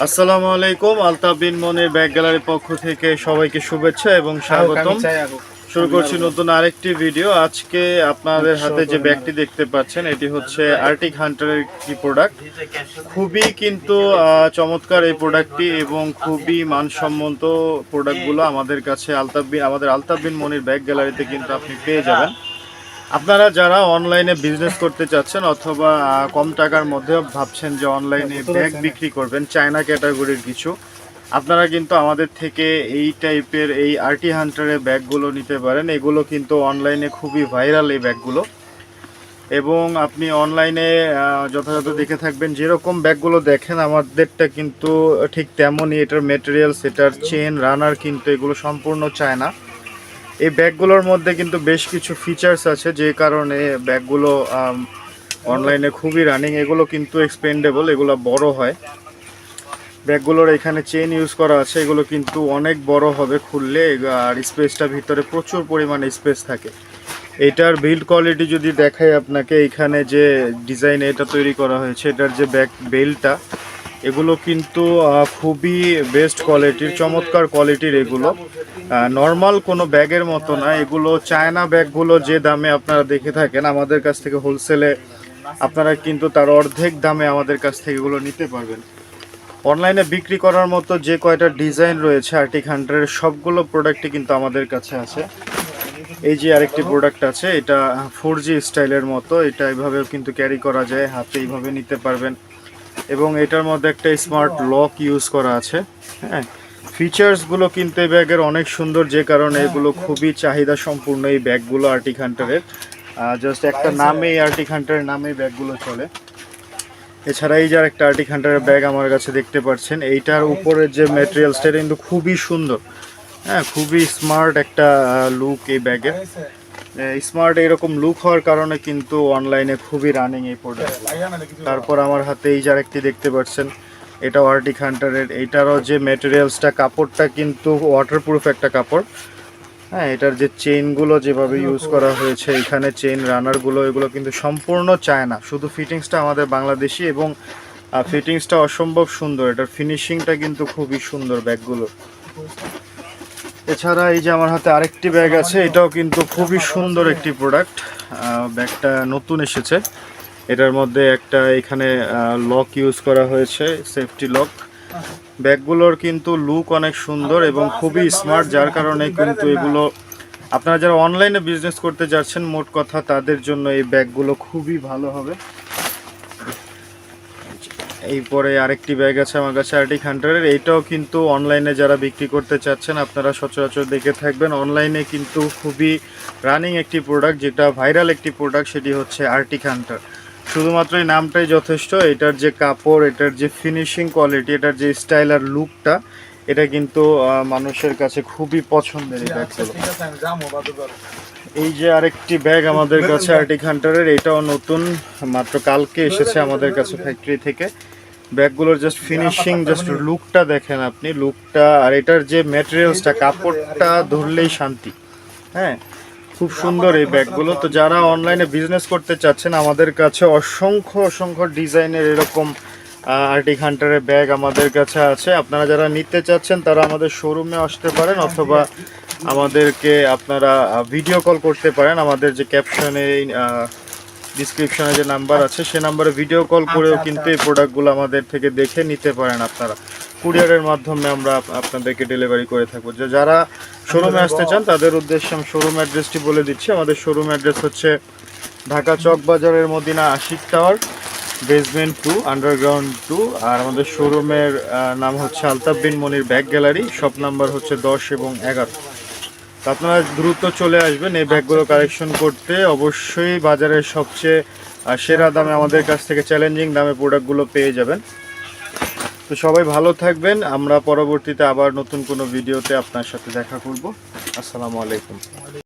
আসসালামু আলাইকুম। আলতাফ বিন মনির ব্যাগ গ্যালারির পক্ষ থেকে সবাইকে শুভেচ্ছা এবং স্বাগতম। শুরু করছি নতুন আরেকটি ভিডিও। আজকে আপনাদের হাতে যে ব্যাগটি দেখতে পাচ্ছেন এটি হচ্ছে আর্টিক হান্টারের একটি প্রোডাক্ট। খুবই কিন্তু চমৎকার এই প্রোডাক্টটি এবং খুবই মানসম্মত প্রোডাক্টগুলো আমাদের কাছে আমাদের আলতাফ বিন মনির ব্যাগ গ্যালারিতে কিন্তু আপনি পেয়ে যাবেন। আপনারা যারা অনলাইনে বিজনেস করতে চাচ্ছেন অথবা কম টাকার মধ্যে ভাবছেন যে অনলাইনে ব্যাগ বিক্রি করবেন চায়না ক্যাটাগরির কিছু, আপনারা কিন্তু আমাদের থেকে এই টাইপের এই আরটি হান্টারের ব্যাগগুলো নিতে পারেন। এগুলো কিন্তু অনলাইনে খুবই ভাইরাল এই ব্যাগগুলো, এবং আপনি অনলাইনে যথাযথ দেখে থাকবেন যেরকম ব্যাগগুলো দেখেন আমাদেরটা কিন্তু ঠিক তেমনই। এটার মেটেরিয়ালস, এটার চেন, রানার কিন্তু এগুলো সম্পূর্ণ চায়না। এই ব্যাগগুলোর মধ্যে কিন্তু বেশ কিছু ফিচার্স আছে যে কারণে ব্যাগগুলো অনলাইনে খুবই রানিং। এগুলো কিন্তু এক্সপেন্ডেবল, এগুলো বড় হয়। ব্যাগগুলোর এখানে চেন ইউজ করা আছে, এগুলো কিন্তু অনেক বড় হবে খুললে, আর স্পেসটা ভিতরে প্রচুর পরিমাণে স্পেস থাকে। এটার বিল্ড কোয়ালিটি যদি দেখাই আপনাকে, এখানে যে ডিজাইনে এটা তৈরি করা হয়েছে, এটার যে ব্যাক বেল্টটা, এগুলো কিন্তু খুবই বেস্ট কোয়ালিটির, চমৎকার কোয়ালিটির। এগুলো নর্মাল কোনো ব্যাগের মতো না। এগুলো চায়না ব্যাগগুলো যে দামে আপনারা দেখে থাকেন আমাদের কাছ থেকে হোলসেলে, আপনারা কিন্তু তার অর্ধেক দামে আমাদের কাছ থেকে এগুলো নিতে পারবেন। অনলাইনে বিক্রি করার মতো যে কয়টা ডিজাইন রয়েছে আর্টিক হান্টারের সবগুলো প্রোডাক্টই কিন্তু আমাদের কাছে আছে। এই যে আরেকটি প্রোডাক্ট আছে, এটা 4G স্টাইলের মতো, এটা এইভাবেও কিন্তু ক্যারি করা যায়, হাতে এইভাবে নিতে পারবেন। এবং এটার মধ্যে একটা স্মার্ট লক ইউজ করা আছে। হ্যাঁ, ফিচার্সগুলো কিন্তু এই ব্যাগের অনেক সুন্দর, যে কারণে এগুলো খুবই চাহিদা সম্পূর্ণ এই ব্যাগগুলো আর্টিক হান্টারের। জাস্ট একটা নামে, আর্টিক হান্টারের নামে ব্যাগগুলো চলে। এছাড়া এই যে একটা আর্টিক হান্টারের ব্যাগ আমার কাছে দেখতে পাচ্ছেন, এইটার উপরের যে ম্যাটেরিয়ালসটা কিন্তু খুবই সুন্দর। হ্যাঁ, খুবই স্মার্ট একটা লুক এই ব্যাগের। স্মার্ট এরকম লুক হওয়ার কারণে কিন্তু অনলাইনে খুবই রানিং এই প্রোডাক্ট। তারপর আমার হাতে এই যে আরেকটি দেখতে পাচ্ছেন, এটাও আর্টিক হান্টারের। এইটারও যে ম্যাটেরিয়ালসটা, কাপড়টা কিন্তু ওয়াটারপ্রুফ একটা কাপড়। হ্যাঁ, এটার যে চেইনগুলো যেভাবে ইউজ করা হয়েছে, এখানে চেইন রানারগুলো, এগুলো কিন্তু সম্পূর্ণ চায়না। শুধু ফিটিংসটা আমাদের বাংলাদেশি, এবং ফিটিংসটা অসম্ভব সুন্দর। এটার ফিনিশিংটা কিন্তু খুবই সুন্দর ব্যাগগুলোর। এছাড়া এই যে আমার হাতে আরেকটি ব্যাগ আছে, এটাও কিন্তু খুবই সুন্দর একটি প্রোডাক্ট। ব্যাগটা নতুন এসেছে। এটার মধ্যে একটা এখানে লক ইউজ করা হয়েছে, সেফটি লক। ব্যাগগুলোর কিন্তু লুক অনেক সুন্দর এবং খুবই স্মার্ট, যার কারণে কিন্তু এগুলো আপনারা যারা অনলাইনে বিজনেস করতে যাচ্ছেন, মোট কথা তাদের জন্য এই ব্যাগগুলো খুবই ভালো হবে। এরপরে আরেকটি ব্যাগ আছে আমার কাছে আর্টিক হান্টারের। এইটাও কিন্তু অনলাইনে যারা বিক্রি করতে চাচ্ছেন আপনারা সচরাচর দেখে থাকবেন। অনলাইনে কিন্তু খুবই রানিং একটি প্রোডাক্ট, যেটা ভাইরাল একটি প্রোডাক্ট, সেটি হচ্ছে আর্টিক হান্টার। শুধুমাত্র এই নামটাই যথেষ্ট। এটার যে কাপড়, এটার যে ফিনিশিং কোয়ালিটি, এটার যে স্টাইল আর লুকটা, এটা কিন্তু মানুষের কাছে খুবই পছন্দের এই ব্যাগগুলো। এই যে আরেকটি ব্যাগ আমাদের কাছে আর্টিক হান্টারের, এটাও নতুন, মাত্র কালকে এসেছে আমাদের কাছে ফ্যাক্টরি থেকে। ব্যাগগুলোর জাস্ট ফিনিশিং, জাস্ট লুকটা দেখেন আপনি, লুকটা আর এটার যে ম্যাটেরিয়ালসটা, কাপড়টা ধরলেই শান্তি। হ্যাঁ, খুব সুন্দর এই ব্যাগগুলো। তো যারা অনলাইনে বিজনেস করতে চাচ্ছেন, আমাদের কাছে অসংখ্য অসংখ্য ডিজাইনের এরকম আর্টিক হান্টারের ব্যাগ আমাদের কাছে আছে। আপনারা যারা নিতে চাচ্ছেন তারা আমাদের শোরুমে আসতে পারেন, অথবা আমাদেরকে আপনারা ভিডিও কল করতে পারেন। আমাদের যে ক্যাপশনে, ডিসক্রিপশনে যে নাম্বার আছে, সে নাম্বারে ভিডিও কল করেও কিন্তু এই প্রোডাক্টগুলো আমাদের থেকে দেখে নিতে পারেন আপনারা। কুরিয়ারের মাধ্যমে আমরা আপনাদেরকে ডেলিভারি করে থাকবো। যারা শোরুমে আসতে চান তাদের উদ্দেশ্যে আমি শোরুম অ্যাড্রেসটি বলে দিচ্ছি। আমাদের শোরুম অ্যাড্রেস হচ্ছে ঢাকা চকবাজারের Madina Ashiq tower, basement 2, underground 2। আর আমাদের শোরুমের নাম হচ্ছে Altaf bin Monir bag gallery, shop number হচ্ছে 10 এবং 11। তো আপনারা দ্রুত চলে আসবেন এই ব্যাগগুলো কালেকশন করতে। অবশ্যই বাজারের সবচেয়ে সেরা দামে আমাদের কাছ থেকে চ্যালেঞ্জিং দামে প্রোডাক্টগুলো পেয়ে যাবেন। তো সবাই ভালো থাকবেন। আমরা পরবর্তীতে আবার নতুন কোনো ভিডিওতে আপনার সাথে দেখা করব। আসসালামু আলাইকুম।